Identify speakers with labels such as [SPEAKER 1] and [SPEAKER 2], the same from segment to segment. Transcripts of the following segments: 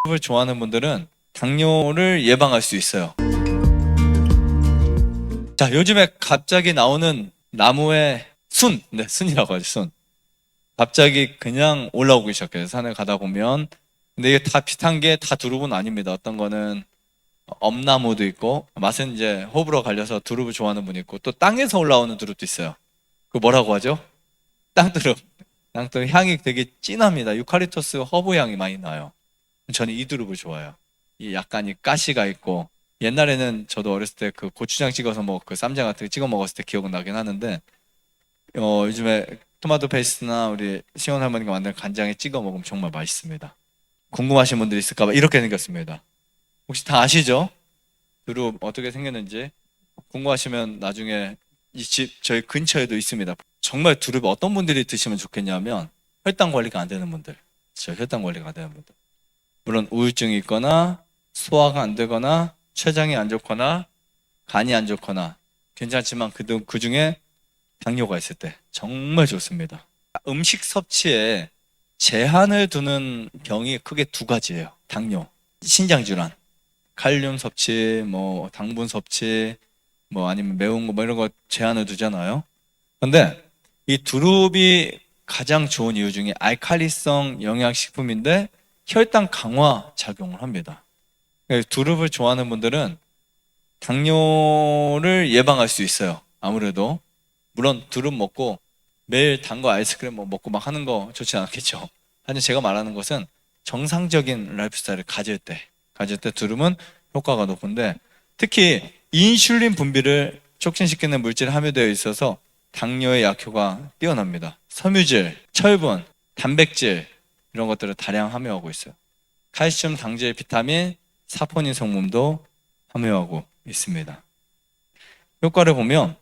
[SPEAKER 1] 을 좋아하는 분들은 당뇨를 예방할 수 있어요. 자, 요즘에 갑자기 나오는 나무의 순이라고 하죠, 순. 갑자기 그냥 올라오기 시작해요. 산에 가다 보면. 근데 이게 다 비슷한 게 다 두릅은 아닙니다. 어떤 거는 엄나무도 있고, 맛은 이제 호불호 갈려서 두릅을 좋아하는 분이 있고, 또 땅에서 올라오는 두릅도 있어요. 그 뭐라고 하죠? 땅두릅. 땅두릅 향이 되게 진합니다. 유칼립투스 허브 향이 많이 나요. 저는 이 두릅을 좋아해요. 이 약간 이 가시가 있고, 옛날에는 저도 어렸을 때 그 고추장 찍어서 뭐 그 쌈장 같은 거 찍어 먹었을 때 기억은 나긴 하는데, 요즘에 토마토 페이스트나 우리 시원 할머니가 만든 간장에 찍어 먹으면 정말 맛있습니다. 궁금하신 분들 있을까봐 이렇게 생겼습니다. 혹시 다 아시죠? 두릅 어떻게 생겼는지 궁금하시면 나중에 이 집 저희 근처에도 있습니다. 정말 두릅 어떤 분들이 드시면 좋겠냐면 혈당 관리가 안 되는 분들, 혈당 관리가 안 되는 분들. 물론 우울증이 있거나 소화가 안 되거나 췌장이 안 좋거나 간이 안 좋거나 괜찮지만 그 중에 당뇨가 있을 때 정말 좋습니다. 음식 섭취에 제한을 두는 병이 크게 두 가지예요. 당뇨, 신장질환, 칼륨 섭취, 뭐 당분 섭취, 뭐 아니면 매운 거 뭐 이런 거 제한을 두잖아요. 근데 이 두릅이 가장 좋은 이유 중에 알칼리성 영양식품인데 혈당 강화 작용을 합니다. 두릅을 좋아하는 분들은 당뇨를 예방할 수 있어요. 아무래도. 물론 두릅 먹고 매일 단 거 아이스크림 뭐 먹고 막 하는 거 좋지 않겠죠. 하지만 제가 말하는 것은 정상적인 라이프 스타일을 가질 때 두릅은 효과가 높은데 특히 인슐린 분비를 촉진시키는 물질이 함유되어 있어서 당뇨의 약효가 뛰어납니다. 섬유질, 철분, 단백질 이런 것들을 다량 함유하고 있어요. 칼슘, 당질, 비타민, 사포닌 성분도 함유하고 있습니다. 효과를 보면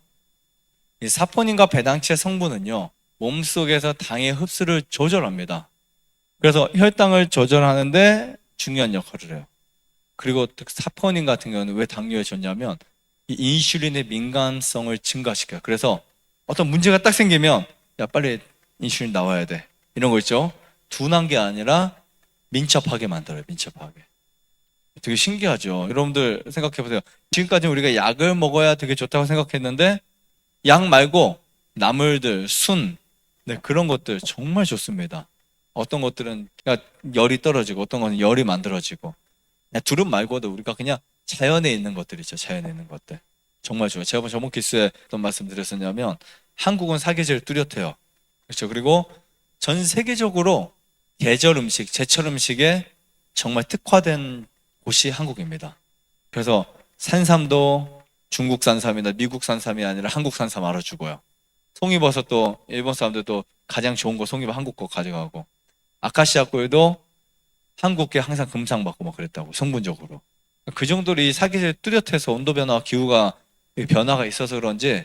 [SPEAKER 1] 이 사포닌과 배당체 성분은요, 몸속에서 당의 흡수를 조절합니다. 그래서 혈당을 조절하는데 중요한 역할을 해요. 그리고 사포닌 같은 경우는 왜 당뇨에 좋냐면 이 인슐린의 민감성을 증가시켜요. 그래서 어떤 문제가 딱 생기면 야 빨리 인슐린 나와야 돼. 이런 거 있죠. 둔한 게 아니라 민첩하게 만들어요. 민첩하게. 되게 신기하죠. 여러분들 생각해 보세요. 지금까지 우리가 약을 먹어야 되게 좋다고 생각했는데 약 말고 나물들, 네, 그런 것들 정말 좋습니다. 어떤 것들은 그러니까 열이 떨어지고 어떤 것은 열이 만들어지고 두릅 말고도 우리가 그냥 자연에 있는 것들이죠. 자연에 있는 것들. 정말 좋아요. 제가 저번 기수에 어떤 말씀 드렸었냐면 한국은 사계절 뚜렷해요. 그렇죠. 그리고 전 세계적으로 계절 음식, 제철 음식에 정말 특화된 곳이 한국입니다. 그래서 산삼도 중국 산삼이나 미국 산삼이 아니라 한국 산삼 알아주고요. 송이버섯도 일본 사람들도 가장 좋은 거 송이버섯 한국 거 가져가고 아카시아 꿀도 한국에 항상 금상받고 막 그랬다고 성분적으로. 그 정도로 이 사계절 뚜렷해서 온도 변화, 기후가 변화가 있어서 그런지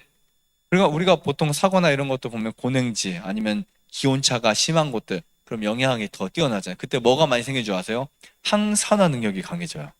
[SPEAKER 1] 그러니까 우리가 보통 사고나 이런 것도 보면 고냉지 아니면 기온차가 심한 곳들 그럼 영향이 더 뛰어나잖아요. 그때 뭐가 많이 생긴 줄 아세요? 항산화 능력이 강해져요.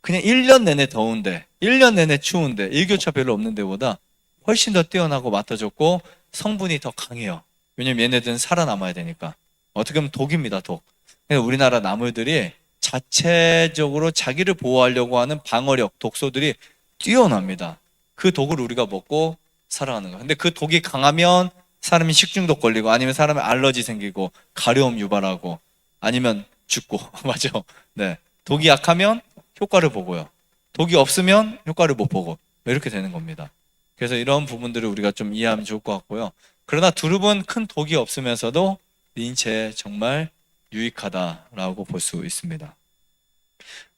[SPEAKER 1] 그냥 1년 내내 더운데 1년 내내 추운데 일교차 별로 없는 데보다 훨씬 더 뛰어나고 맡아졌고 성분이 더 강해요. 왜냐면 얘네들은 살아남아야 되니까. 어떻게 보면 독입니다, 독. 그래서 우리나라 나물들이 자체적으로 자기를 보호하려고 하는 방어력, 독소들이 뛰어납니다. 그 독을 우리가 먹고 살아가는 거예요. 근데 그 독이 강하면 사람이 식중독 걸리고 아니면 사람이 알러지 생기고 가려움 유발하고 아니면 죽고 맞죠? 네. 독이 약하면 효과를 보고요. 독이 없으면 효과를 못 보고 이렇게 되는 겁니다. 그래서 이런 부분들을 우리가 좀 이해하면 좋을 것 같고요. 그러나 두릅은 큰 독이 없으면서도 인체에 정말 유익하다라고 볼 수 있습니다.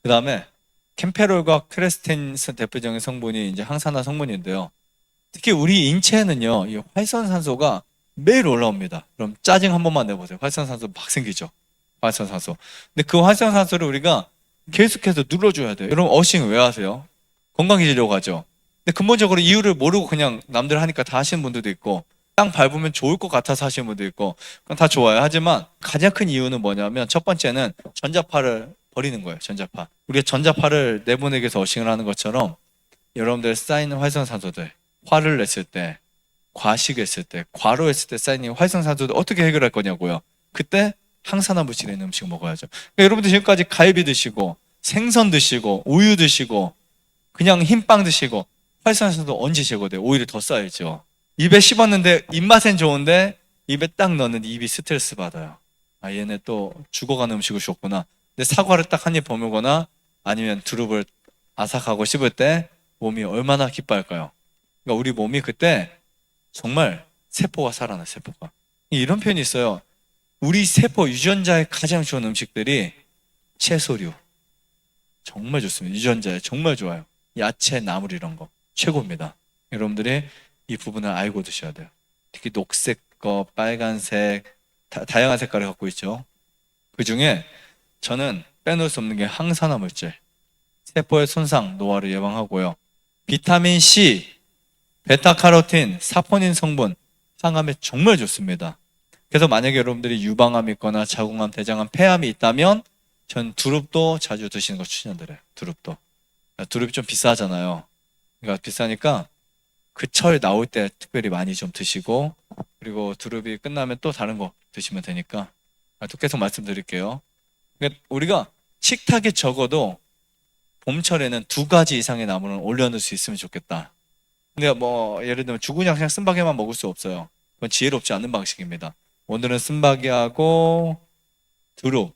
[SPEAKER 1] 그 다음에 캠페롤과 크레스틴 대표적인 성분이 이제 항산화 성분인데요. 특히 우리 인체에는요, 이 활선산소가 매일 올라옵니다. 그럼 짜증 한 번만 내보세요. 활선산소 막 생기죠. 활선산소. 근데 그 활선산소를 우리가 계속해서 눌러줘야 돼요. 여러분 어싱 왜 하세요? 건강해지려고 하죠. 근데 근본적으로 이유를 모르고 그냥 남들 하니까 다 하시는 분들도 있고 땅 밟으면 좋을 것 같아서 하시는 분도 있고 그건 다 좋아요. 하지만 가장 큰 이유는 뭐냐면 첫 번째는 전자파를 버리는 거예요. 전자파. 우리가 전자파를 내보내기 위해서 어싱을 하는 것처럼 여러분들 쌓이는 활성산소들 화를 냈을 때 과식했을 때 과로했을 때 쌓이는 활성산소들 어떻게 해결할 거냐고요. 그때 항산화 물질이 있는 음식 먹어야죠. 그러니까 여러분들 지금까지 갈비 드시고 생선 드시고 우유 드시고 그냥 흰빵 드시고 활성산소도 언제 제거돼요? 오히려 더 쌓이죠. 입에 씹었는데 입맛엔 좋은데 입에 딱 넣는 입이 스트레스 받아요. 아, 얘네 또 죽어가는 음식을 줬구나. 근데 사과를 딱 한 입 버무거나 아니면 두릅을 아삭하고 씹을 때 몸이 얼마나 기뻐할까요? 그러니까 우리 몸이 그때 정말 세포가 살아나, 세포가. 이런 표현이 있어요. 우리 세포 유전자에 가장 좋은 음식들이 채소류. 정말 좋습니다. 유전자에 정말 좋아요. 야채, 나물 이런 거 최고입니다. 여러분들이 이 부분을 알고 드셔야 돼요. 특히 녹색 거, 빨간색, 다양한 색깔을 갖고 있죠. 그 중에 저는 빼놓을 수 없는 게 항산화 물질. 세포의 손상, 노화를 예방하고요. 비타민 C, 베타카로틴, 사포닌 성분, 항암에 정말 좋습니다. 그래서 만약에 여러분들이 유방암이 있거나 자궁암, 대장암, 폐암이 있다면 전 두릅도 자주 드시는 거 추천드려요. 두릅도. 두릅이 좀 비싸잖아요. 그러니까 비싸니까 그 철 나올 때 특별히 많이 좀 드시고, 그리고 두릅이 끝나면 또 다른 거 드시면 되니까 또 계속 말씀드릴게요. 그러니까 우리가 식탁에 적어도 봄철에는 2가지 이상의 나물은 올려놓을 수 있으면 좋겠다. 근데 뭐 예를 들면 죽으냐 그냥 쓴바개만 먹을 수 없어요. 그건 지혜롭지 않은 방식입니다. 오늘은 쓴바개하고 두릅,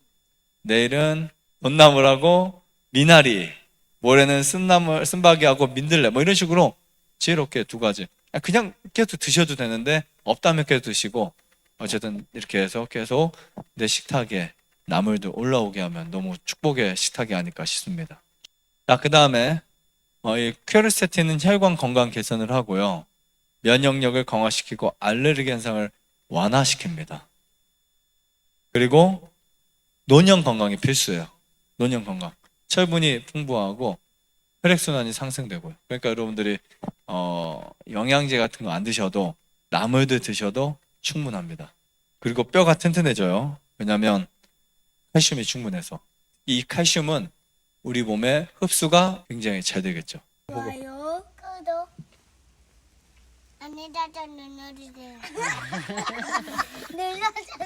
[SPEAKER 1] 내일은 벚나물하고 미나리, 모레는 쓴바개하고 민들레, 뭐 이런 식으로 지혜롭게 2가지. 그냥 계속 드셔도 되는데 없다면 계속 드시고, 어쨌든 이렇게 해서 계속 내 식탁에 나물도 올라오게 하면 너무 축복의 식탁이 아닐까 싶습니다. 자, 그 다음에 이 퀘르세틴은 혈관 건강 개선을 하고요, 면역력을 강화시키고 알레르기 현상을 완화시킵니다. 그리고 노년 건강이 필수예요. 노년 건강. 철분이 풍부하고 혈액순환이 상승되고요. 그러니까 여러분들이 영양제 같은 거 안 드셔도 나물들 드셔도 충분합니다. 그리고 뼈가 튼튼해져요. 왜냐하면 칼슘이 충분해서. 이 칼슘은 우리 몸에 흡수가 굉장히 잘 되겠죠.
[SPEAKER 2] 좋아요, 구독, 안내자자 눌러주세요. 눌러주세요.